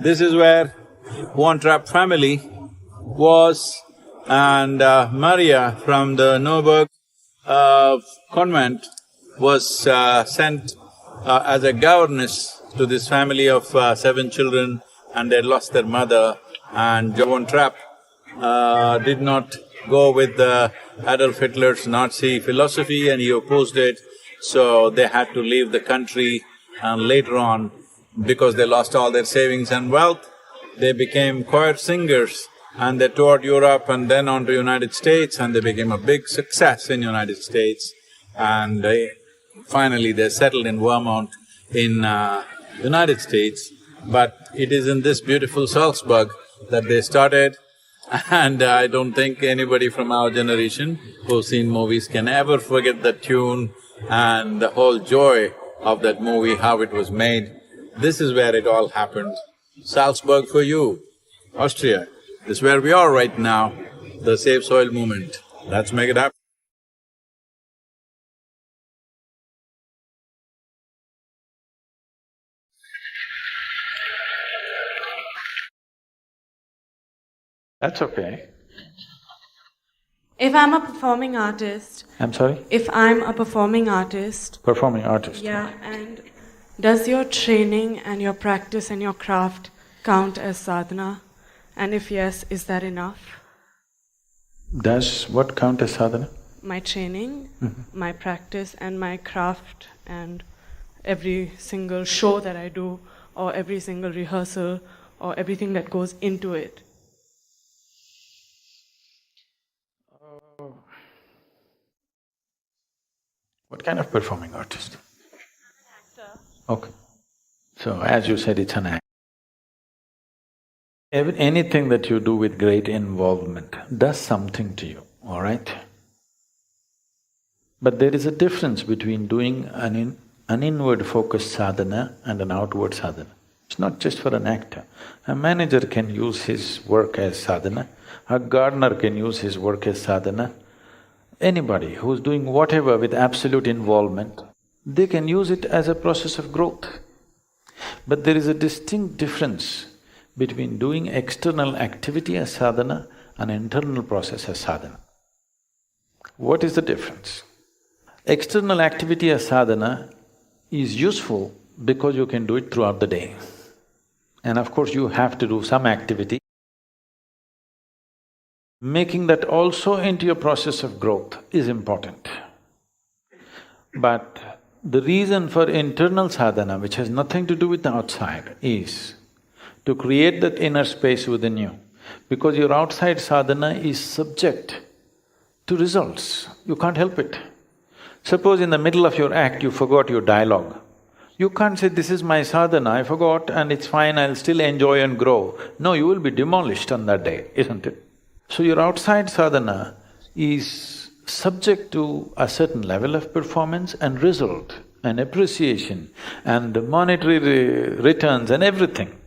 This is where Von Trapp family was, and Maria from the Neuburg convent was sent as a governess to this family of 7 children, and they lost their mother. And Von Trapp did not go with Adolf Hitler's Nazi philosophy, and he opposed it, so they had to leave the country. And later on, because they lost all their savings and wealth, they became choir singers, and they toured Europe and then on to United States, and they became a big success in United States. And finally they settled in Vermont in United States. But it is in this beautiful Salzburg that they started, and I don't think anybody from our generation who's seen movies can ever forget the tune and the whole joy of that movie, how it was made. This is where it all happened. Salzburg for you, Austria. This is where we are right now, the Save Soil movement. Let's make it happen. That's okay. If I'm a performing artist… I'm sorry? If I'm a performing artist… Performing artist. Yeah, and does your training and your practice and your craft count as sadhana? And if yes, is that enough? Does what count as sadhana? My training, my practice and my craft, and every single show that I do, or every single rehearsal, or everything that goes into it. What kind of performing artist? Actor. Okay. So as you said, it's an act. Anything that you do with great involvement does something to you, all right? But there is a difference between doing an inward focused sadhana and an outward sadhana. It's not just for an actor. A manager can use his work as sadhana, a gardener can use his work as sadhana. Anybody who's doing whatever with absolute involvement, they can use it as a process of growth. But there is a distinct difference between doing external activity as sadhana and internal process as sadhana. What is the difference? External activity as sadhana is useful because you can do it throughout the day. And of course you have to do some activity. Making that also into your process of growth is important. But the reason for internal sadhana, which has nothing to do with the outside, is to create that inner space within you. Because your outside sadhana is subject to results, you can't help it. Suppose in the middle of your act you forgot your dialogue. You can't say, this is my sadhana, I forgot and it's fine, I'll still enjoy and grow. No, you will be demolished on that day, isn't it? So your outside sadhana is subject to a certain level of performance and result and appreciation and monetary returns and everything.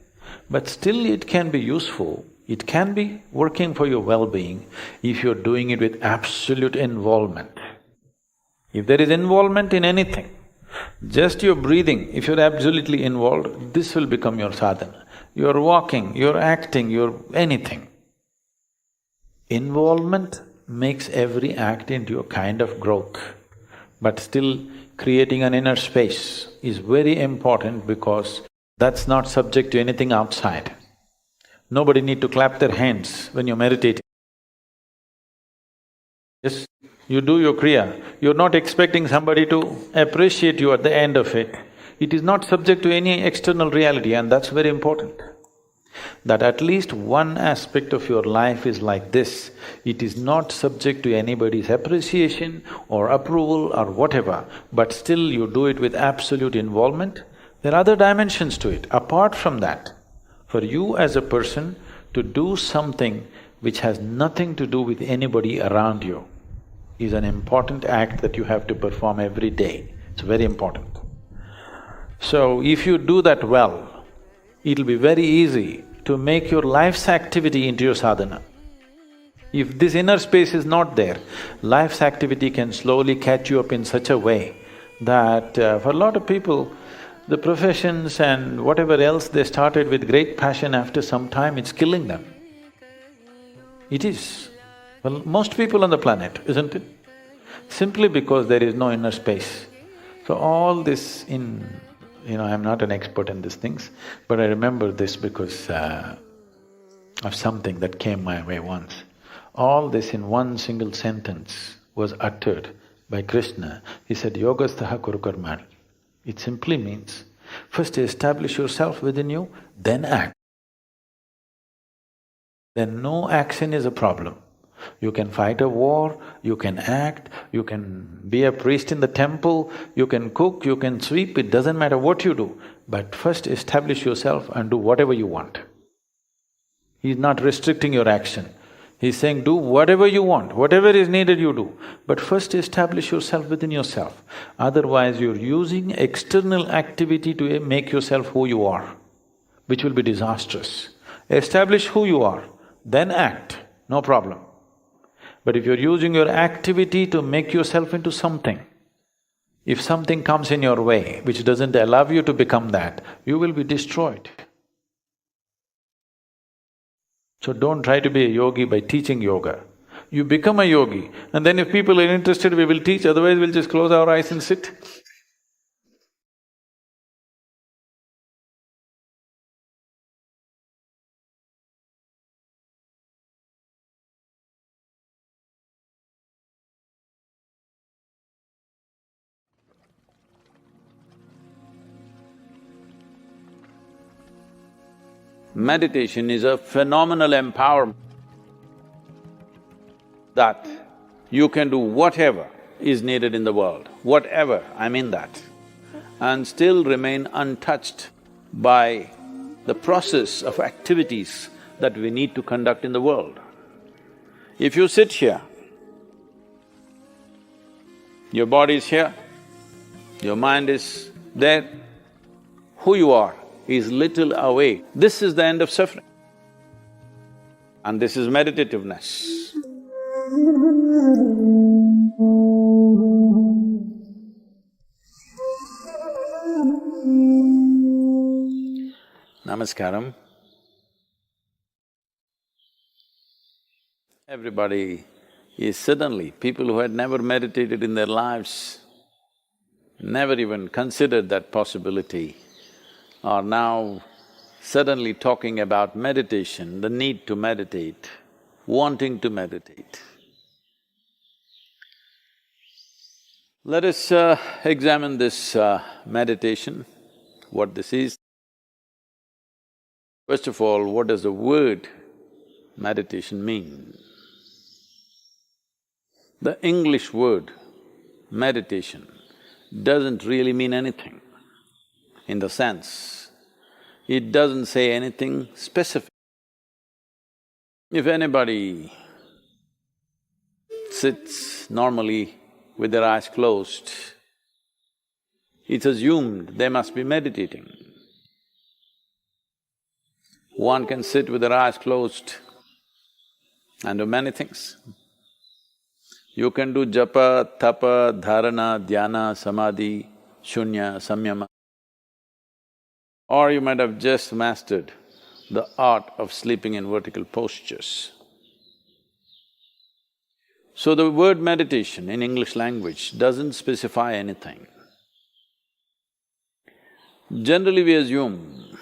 But still it can be useful, it can be working for your well-being if you're doing it with absolute involvement. If there is involvement in anything, just your breathing, if you're absolutely involved, this will become your sadhana. You're walking, you're acting, you're anything. Involvement makes every act into a kind of growth, but still creating an inner space is very important because that's not subject to anything outside. Nobody need to clap their hands when you're meditating. Yes, you do your kriya, you're not expecting somebody to appreciate you at the end of it. It is not subject to any external reality, and that's very important. That at least one aspect of your life is like this, it is not subject to anybody's appreciation or approval or whatever, but still you do it with absolute involvement. There are other dimensions to it. Apart from that, for you as a person to do something which has nothing to do with anybody around you is an important act that you have to perform every day. It's very important. So if you do that well, it'll be very easy to make your life's activity into your sadhana. If this inner space is not there, life's activity can slowly catch you up in such a way that for a lot of people, The professions and whatever else they started with great passion, after some time it's killing them. It is. Well, most people on the planet, isn't it? Simply because there is no inner space. So all this I'm not an expert in these things, but I remember this because of something that came my way once. All this in one single sentence was uttered by Krishna. He said, Yogastaha Kuru Karmani. It simply means, first establish yourself within you, then act. Then no action is a problem. You can fight a war, you can act, you can be a priest in the temple, you can cook, you can sweep, it doesn't matter what you do. But first establish yourself and do whatever you want. He's not restricting your action. He's saying, do whatever you want, whatever is needed you do, but first establish yourself within yourself. Otherwise, you're using external activity to make yourself who you are, which will be disastrous. Establish who you are, then act, no problem. But if you're using your activity to make yourself into something, if something comes in your way which doesn't allow you to become that, you will be destroyed. So don't try to be a yogi by teaching yoga. You become a yogi, and then if people are interested, we will teach, otherwise we'll just close our eyes and sit. Meditation is a phenomenal empowerment that you can do whatever is needed in the world, whatever, I mean that, and still remain untouched by the process of activities that we need to conduct in the world. If you sit here, your body is here, your mind is there, who you are is little away. This is the end of suffering. And this is meditativeness. Namaskaram. Everybody is suddenly, people who had never meditated in their lives, never even considered that possibility, are now suddenly talking about meditation, the need to meditate, wanting to meditate. Let us examine this meditation, what this is. First of all, what does the word meditation mean? The English word meditation doesn't really mean anything, in the sense, it doesn't say anything specific. If anybody sits normally with their eyes closed, it's assumed they must be meditating. One can sit with their eyes closed and do many things. You can do japa, tapa, dharana, dhyana, samadhi, shunya, samyama. Or you might have just mastered the art of sleeping in vertical postures. So the word meditation in English language doesn't specify anything. Generally we assume,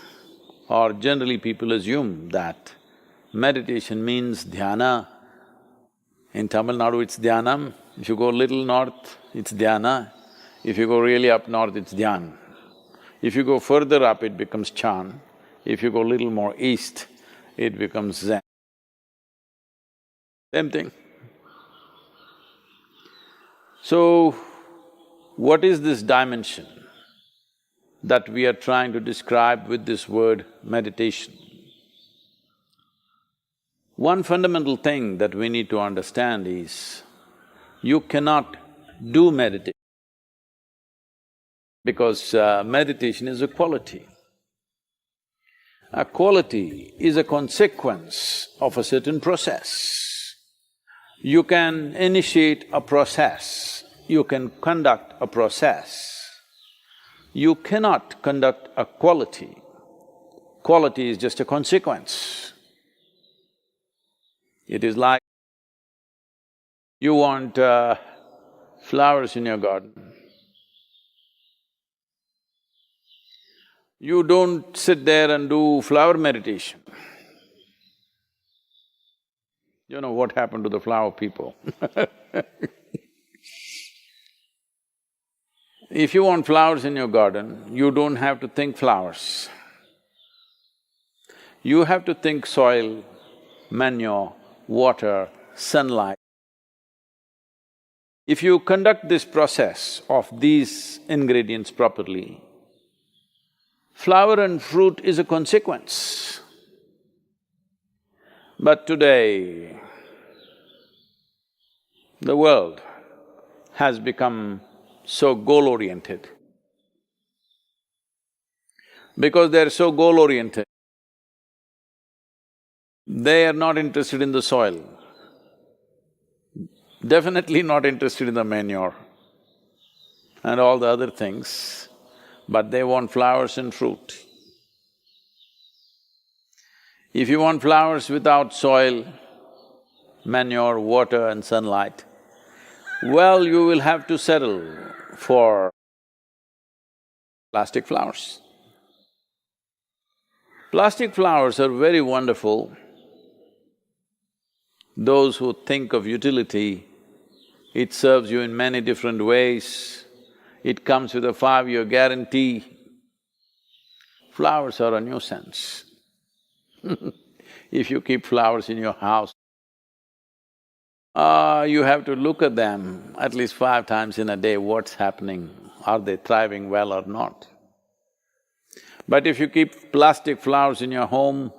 or generally people assume that meditation means dhyana. In Tamil Nadu it's dhyanam, if you go little north it's dhyana, if you go really up north it's dhyan. If you go further up, it becomes chan. If you go a little more east, it becomes zen. Same thing. So, what is this dimension that we are trying to describe with this word meditation? One fundamental thing that we need to understand is, you cannot do meditation, because meditation is a quality. A quality is a consequence of a certain process. You can initiate a process, you can conduct a process. You cannot conduct a quality. Quality is just a consequence. It is like you want flowers in your garden. You don't sit there and do flower meditation. You know what happened to the flower people. If you want flowers in your garden, you don't have to think flowers. You have to think soil, manure, water, sunlight. If you conduct this process of these ingredients properly, flower and fruit is a consequence. But today, the world has become so goal-oriented. Because they're so goal-oriented, they are not interested in the soil, definitely not interested in the manure and all the other things, but they want flowers and fruit. If you want flowers without soil, manure, water and sunlight, well, you will have to settle for plastic flowers. Plastic flowers are very wonderful. Those who think of utility, it serves you in many different ways. It comes with a 5-year guarantee. Flowers are a nuisance. If you keep flowers in your house, you have to look at them at least 5 times in a day, what's happening, are they thriving well or not. But if you keep plastic flowers in your home,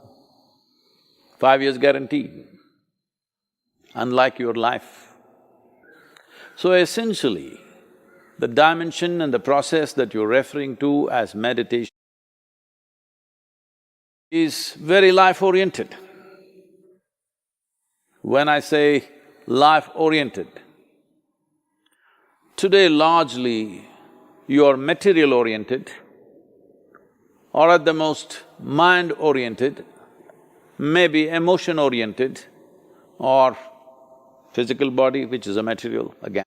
5 years guarantee, unlike your life. So essentially, the dimension and the process that you're referring to as meditation is very life-oriented. When I say life-oriented, today largely you're material-oriented or at the most mind-oriented, maybe emotion-oriented or physical body, which is a material again.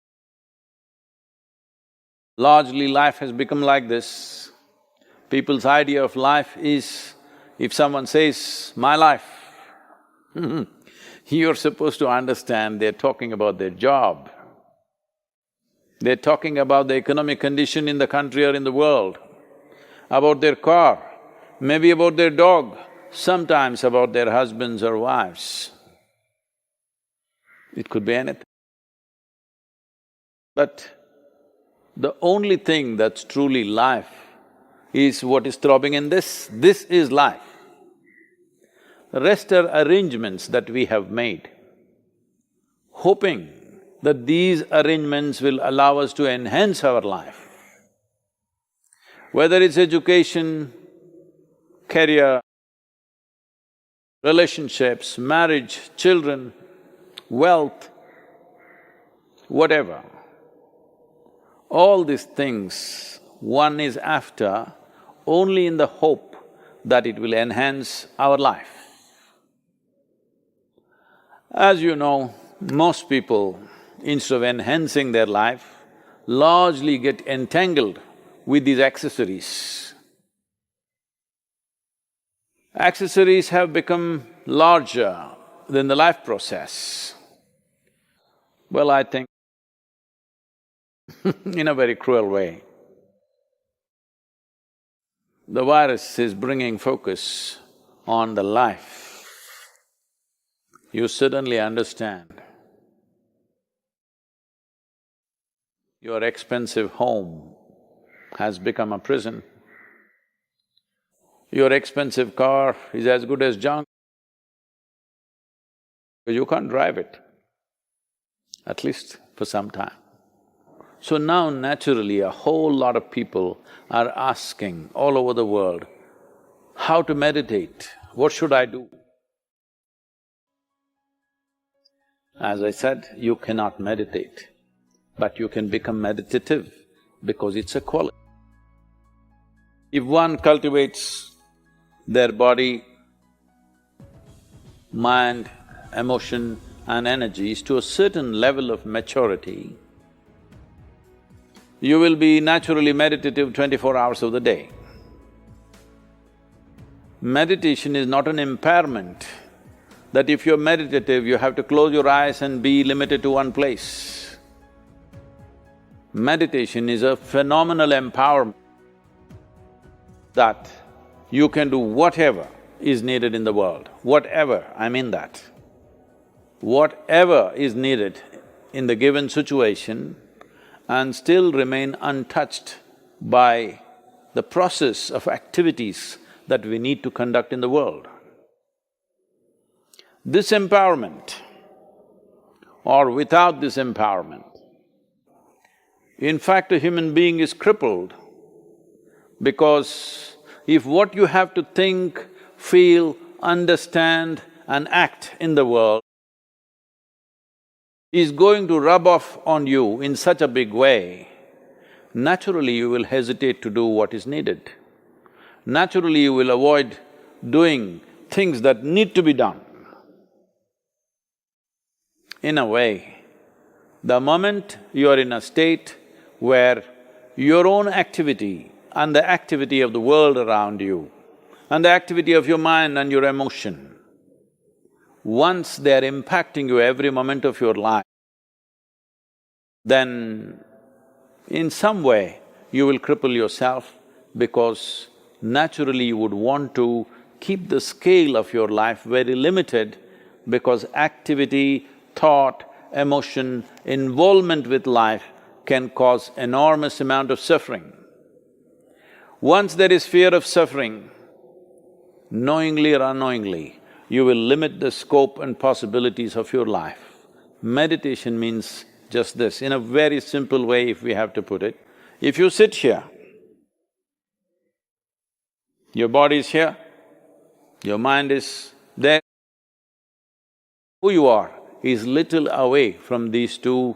Largely life has become like this. People's idea of life is, if someone says, my life, you're supposed to understand they're talking about their job. They're talking about the economic condition in the country or in the world, about their car, maybe about their dog, sometimes about their husbands or wives. It could be anything. But the only thing that's truly life is what is throbbing in this. This is life. The rest are arrangements that we have made, hoping that these arrangements will allow us to enhance our life. Whether it's education, career, relationships, marriage, children, wealth, whatever. All these things one is after only in the hope that it will enhance our life. As you know, most people, instead of enhancing their life, largely get entangled with these accessories. Accessories have become larger than the life process. Well, I think in a very cruel way. The virus is bringing focus on the life. You suddenly understand your expensive home has become a prison. Your expensive car is as good as junk. You can't drive it, at least for some time. So now naturally a whole lot of people are asking all over the world, how to meditate, what should I do? As I said, you cannot meditate, but you can become meditative because it's a quality. If one cultivates their body, mind, emotion and energies to a certain level of maturity, you will be naturally meditative 24 hours of the day. Meditation is not an impairment, that if you're meditative, you have to close your eyes and be limited to one place. Meditation is a phenomenal empowerment that you can do whatever is needed in the world, whatever, I mean that. Whatever is needed in the given situation and still remain untouched by the process of activities that we need to conduct in the world. This empowerment or without this empowerment, in fact, a human being is crippled because if what you have to think, feel, understand and act in the world is going to rub off on you in such a big way, naturally you will hesitate to do what is needed. Naturally you will avoid doing things that need to be done. In a way, the moment you are in a state where your own activity and the activity of the world around you and the activity of your mind and your emotion, once they are impacting you every moment of your life, then in some way you will cripple yourself because naturally you would want to keep the scale of your life very limited because activity, thought, emotion, involvement with life can cause enormous amount of suffering. Once there is fear of suffering, knowingly or unknowingly, you will limit the scope and possibilities of your life. Meditation means just this, in a very simple way if we have to put it. If you sit here, your body is here, your mind is there, who you are is little away from these two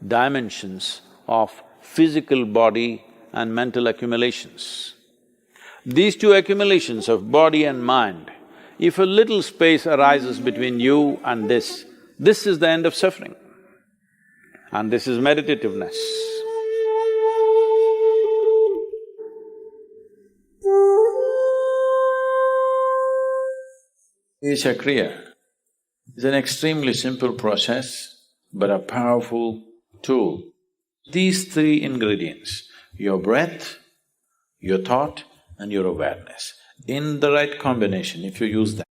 dimensions of physical body and mental accumulations. These two accumulations of body and mind, if a little space arises between you and this is the end of suffering. And this is meditativeness. Kriya is an extremely simple process, but a powerful tool. These three ingredients, your breath, your thought and your awareness, in the right combination, if you use that,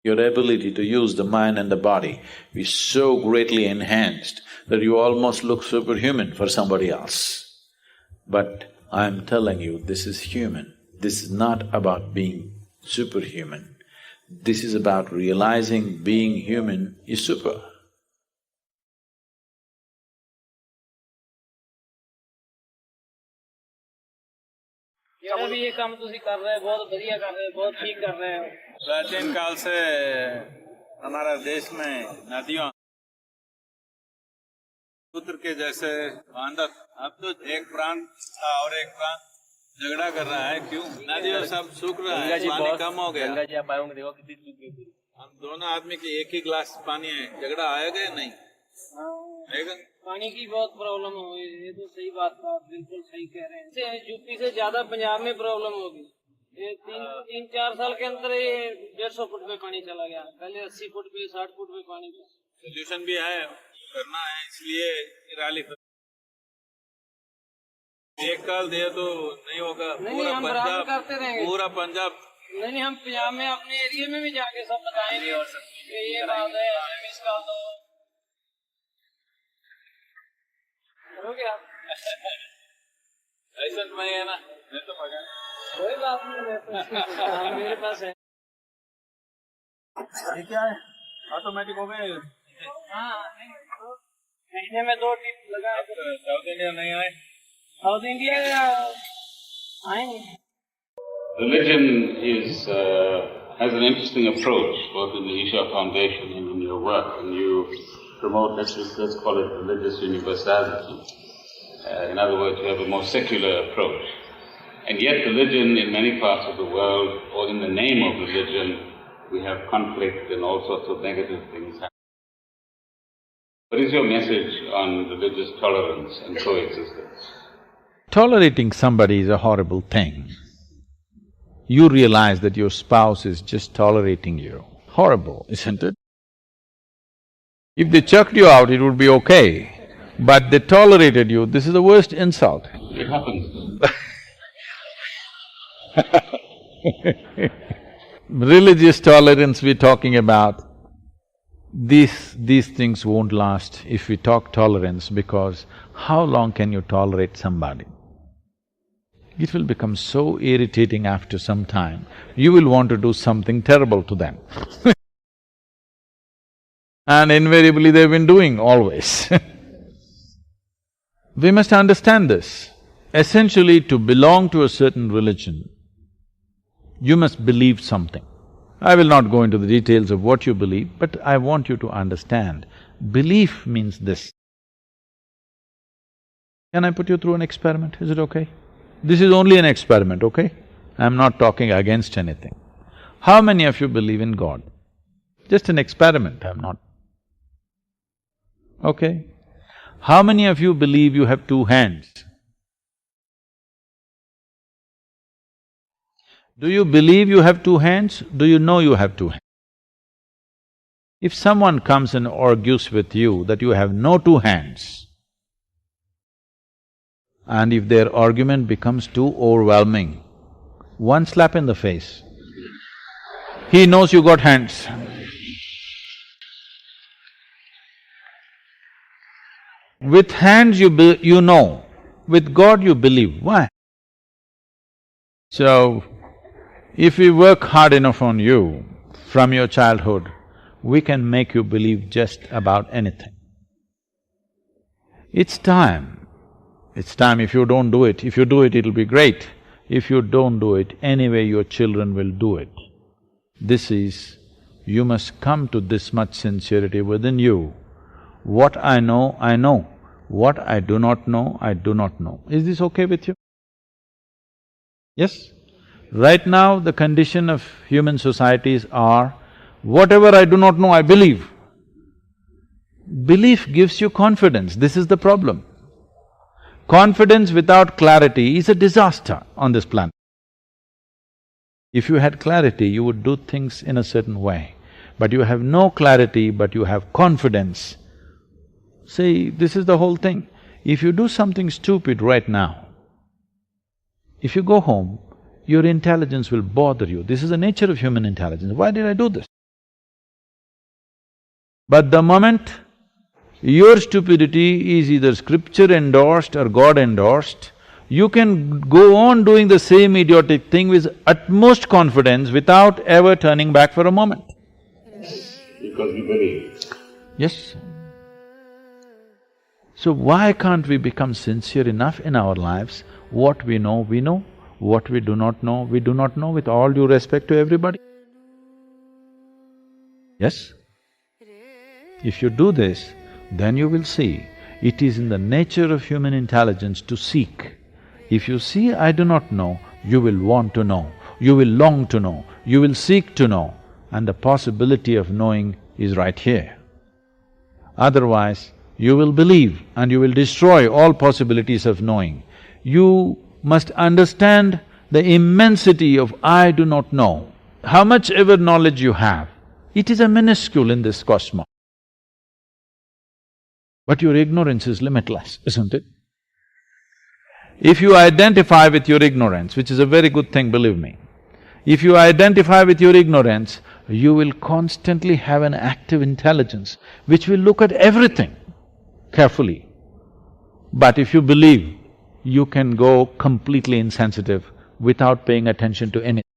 your ability to use the mind and the body is so greatly enhanced that you almost look superhuman for somebody else. But I'm telling you, this is human. This is not about being superhuman. This is about realizing being human is super. प्राचीन काल से हमारा देश में नदियों सूत्र के जैसे बांधा, अब तो एक प्रांत था और एक प्रांत झगड़ा कर रहा है। क्यों? नदियों सब सूख रहा है, पानी कम हो गया। गंगा जी आप आएंगे देखो कितनी सूख गई। हम दोनों आदमी की एक ही गिलास पानी है, झगड़ा आएगा या नहीं? आएगा। पानी की बहुत प्रॉब्लम हो गई, ये तो सही बात था, आप बिल्कुल सही कह रहे हैं। यूपी से ज्यादा पंजाब में प्रॉब्लम होगी। ये तीन चार साल के अंदर ये 150 फुट में पानी चला गया, पहले 80 फुट पे 60 फुट में पानी था। सोल्यूशन भी है, करना है, इसलिए रैली एक काल दिया तो नहीं होगा। नहीं, हम बराबर करते रहेंगे पूरा पंजाब। नहीं, हम पंजाब में अपने एरिया में भी जाके सब बताएंगे और ये बात है, इस काल तो हो गया। लाइसेंस में है ना, मैं तो भगा। कोई बात नहीं, मेरे पास है। ये क्या है? ऑटोमेटिक हो गए? हाँ, महीने में 2 टिप लगा। साउथ इंडिया नहीं आए? साउथ इंडिया आएंगे। Religion has an interesting approach, both in the Isha Foundation and in your work, and you promote, let's call it religious universality. In other words, you have a more secular approach. And yet religion in many parts of the world, or in the name of religion, we have conflict and all sorts of negative things happen. What is your message on religious tolerance and coexistence? Tolerating somebody is a horrible thing. You realize that your spouse is just tolerating you. Horrible, isn't it? If they chucked you out, it would be okay. But they tolerated you, this is the worst insult. It happens. Religious tolerance we're talking about, these things won't last if we talk tolerance, because how long can you tolerate somebody? It will become so irritating after some time, you will want to do something terrible to them. And invariably they've been doing always. We must understand this. Essentially, to belong to a certain religion, you must believe something. I will not go into the details of what you believe, but I want you to understand, belief means this. Can I put you through an experiment? Is it okay? This is only an experiment, okay? I'm not talking against anything. How many of you believe in God? Just an experiment, I'm not… Okay? How many of you believe you have two hands? Do you believe you have two hands? Do you know you have two hands? If someone comes and argues with you that you have no two hands, and if their argument becomes too overwhelming, one slap in the face, he knows you got hands. With hands you know, with God you believe. Why? So, if we work hard enough on you from your childhood, we can make you believe just about anything. It's time. It's time. If you don't do it, if you do it, it'll be great. If you don't do it, anyway your children will do it. This is… you must come to this much sincerity within you. What I know, I know. What I do not know, I do not know. Is this okay with you? Yes? Right now, the condition of human societies are, whatever I do not know, I believe. Belief gives you confidence, this is the problem. Confidence without clarity is a disaster on this planet. If you had clarity, you would do things in a certain way. But you have no clarity, but you have confidence. See, this is the whole thing. If you do something stupid right now, if you go home, your intelligence will bother you. This is the nature of human intelligence. Why did I do this? But the moment your stupidity is either scripture endorsed or God endorsed, you can go on doing the same idiotic thing with utmost confidence without ever turning back for a moment. Because we believe. Yes. So why can't we become sincere enough in our lives? What we know, what we do not know, we do not know, with all due respect to everybody. Yes? If you do this, then you will see, it is in the nature of human intelligence to seek. If you see, I do not know, you will want to know, you will long to know, you will seek to know, and the possibility of knowing is right here. Otherwise, you will believe and you will destroy all possibilities of knowing. You must understand the immensity of I do not know. How much ever knowledge you have, it is a minuscule in this cosmos. But your ignorance is limitless, isn't it? If you identify with your ignorance, which is a very good thing, believe me, if you identify with your ignorance, you will constantly have an active intelligence which will look at everything carefully. But if you believe, you can go completely insensitive without paying attention to anything.